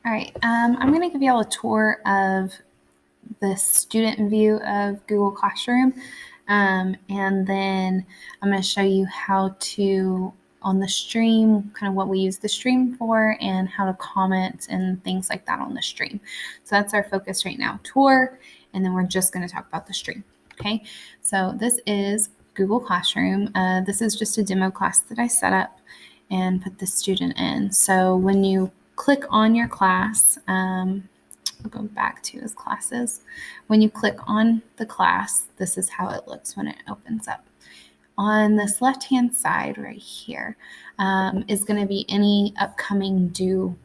All right, I'm going to give you all a tour of the student view of Google Classroom, and then I'm going to show you how to, on the stream, kind of what we use the stream for and how to comment and things like that on the stream. So that's our focus right now, tour, and then we're just going to talk about the stream. Okay, so this is Google Classroom. This is just a demo class that I set up and put the student in. So when you click on your class, I'll go back to his classes. When you click on the class, this is how it looks when it opens up. On this left-hand side right here is going to be any upcoming due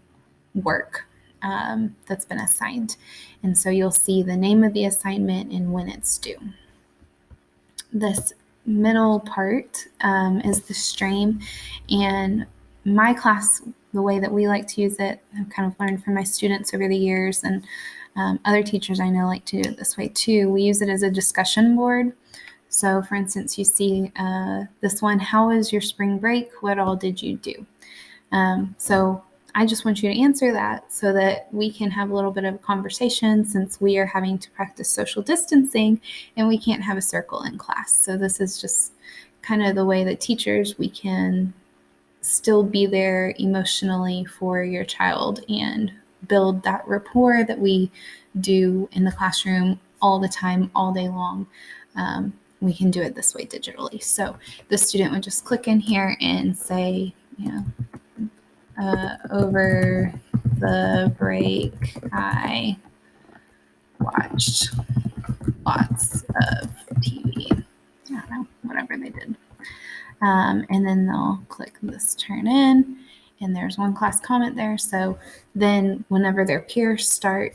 work that's been assigned. And so you'll see the name of the assignment and when it's due. This middle part is the stream, and my class, the way that we like to use it, I've kind of learned from my students over the years, and other teachers I know like to do it this way too. We use it as a discussion board. So for instance, you see this one, how was your spring break? What all did you do? So I just want you to answer that so that we can have a little bit of a conversation, since we are having to practice social distancing and we can't have a circle in class. So this is just kind of the way that teachers, we can still be there emotionally for your child and build that rapport that we do in the classroom all the time, all day long. We can do it this way digitally. So the student would just click in here and say, over the break, I watched lots of TV. I don't know, whatever they did. And then they'll click this turn in, and there's one class comment there. So then whenever their peers start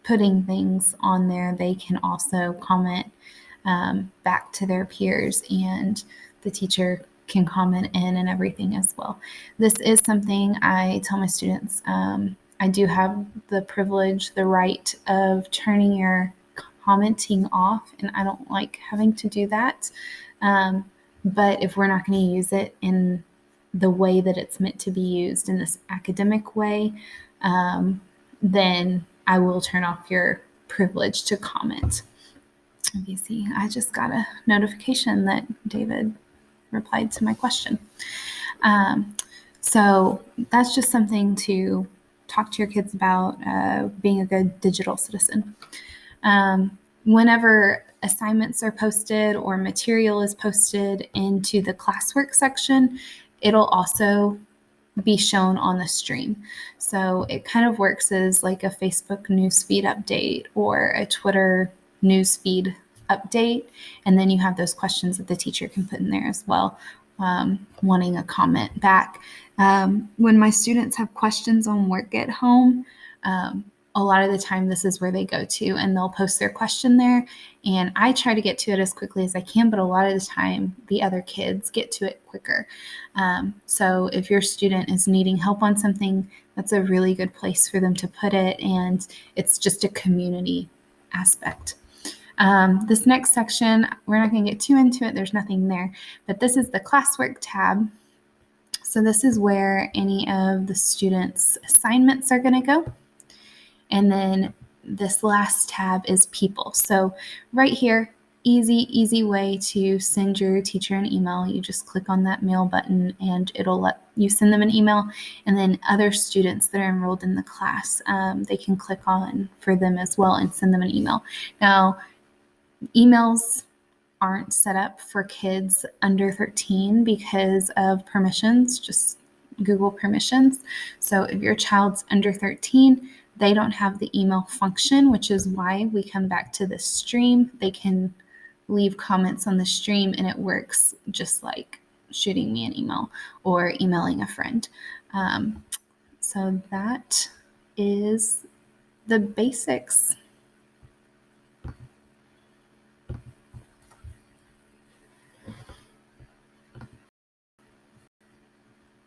putting things on there, they can also comment back to their peers, and the teacher can comment in and everything as well. This is something I tell my students. I do have the privilege, the right of turning your commenting off, and I don't like having to do that. But if we're not going to use it in the way that it's meant to be used, in this academic way, then I will turn off your privilege to comment. Let me see. I just got a notification that David replied to my question. So that's just something to talk to your kids about, being a good digital citizen. Whenever assignments are posted or material is posted into the classwork section, it'll also be shown on the stream. So it kind of works as like a Facebook newsfeed update or a Twitter newsfeed update. And then you have those questions that the teacher can put in there as well, wanting a comment back. When my students have questions on work at home, a lot of the time this is where they go to, and they'll post their question there, and I try to get to it as quickly as I can, but a lot of the time the other kids get to it quicker. So if your student is needing help on something, that's a really good place for them to put it, and it's just a community aspect. This next section, we're not going to get too into it, there's nothing there, but this is the classwork tab. So this is where any of the students' assignments are going to go. And then this last tab is people. So right here, easy way to send your teacher an email. You just click on that mail button and it'll let you send them an email. And then other students that are enrolled in the class, they can click on for them as well and send them an email. Now, emails aren't set up for kids under 13 because of permissions, just Google permissions. So if your child's under 13, they don't have the email function, which is why we come back to the stream. They can leave comments on the stream, and it works just like shooting me an email or emailing a friend. So that is the basics